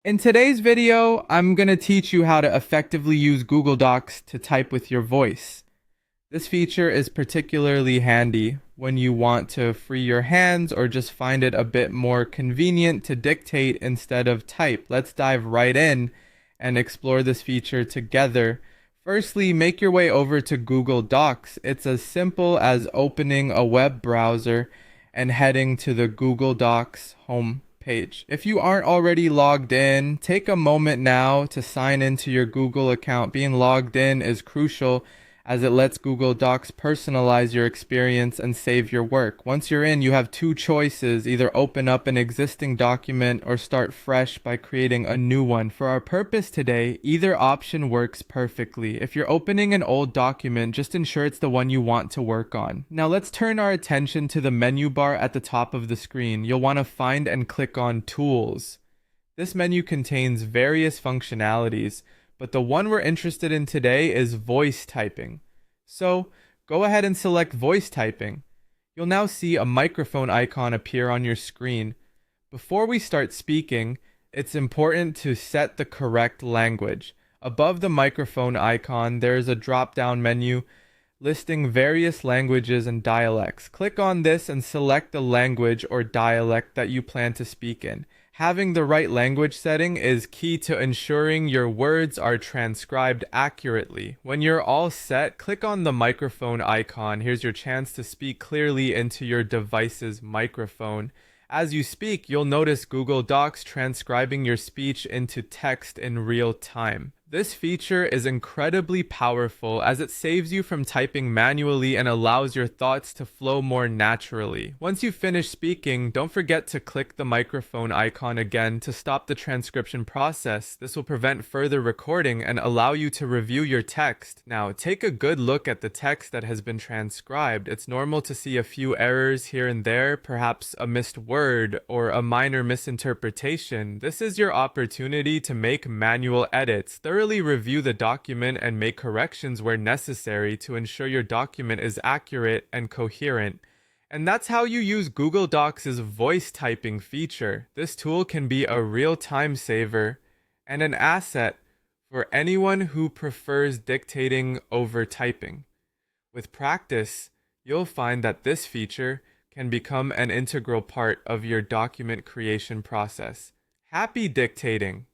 In today's video, I'm going to teach you how to effectively use Google Docs to type with your voice. This feature is particularly handy when you want to free your hands or just find it a bit more convenient to dictate instead of type. Let's dive right in and explore this feature together. Firstly, make your way over to Google Docs. It's as simple as opening a web browser and heading to the Google Docs home page. If you aren't already logged in, take a moment now to sign into your Google account. Being logged in is crucial as it lets Google Docs personalize your experience and save your work. Once you're in, you have two choices: either open up an existing document or start fresh by creating a new one. For our purpose today, either option works perfectly. If you're opening an old document, just ensure it's the one you want to work on. Now let's turn our attention to the menu bar at the top of the screen. You'll want to find and click on Tools. This menu contains various functionalities, but the one we're interested in today is voice typing. So go ahead and select voice typing. You'll now see a microphone icon appear on your screen. Before we start speaking, it's important to set the correct language. Above the microphone icon, there is a drop-down menu listing various languages and dialects. Click on this and select the language or dialect that you plan to speak in. Having the right language setting is key to ensuring your words are transcribed accurately. When you're all set, click on the microphone icon. Here's your chance to speak clearly into your device's microphone. As you speak, you'll notice Google Docs transcribing your speech into text in real time. This feature is incredibly powerful as it saves you from typing manually and allows your thoughts to flow more naturally. Once you finish speaking, don't forget to click the microphone icon again to stop the transcription process. This will prevent further recording and allow you to review your text. Now, take a good look at the text that has been transcribed. It's normal to see a few errors here and there, perhaps a missed word or a minor misinterpretation. This is your opportunity to make manual edits. Thoroughly review the document and make corrections where necessary to ensure your document is accurate and coherent. And that's how you use Google Docs' voice typing feature. This tool can be a real time saver and an asset for anyone who prefers dictating over typing. With practice, you'll find that this feature can become an integral part of your document creation process. Happy dictating!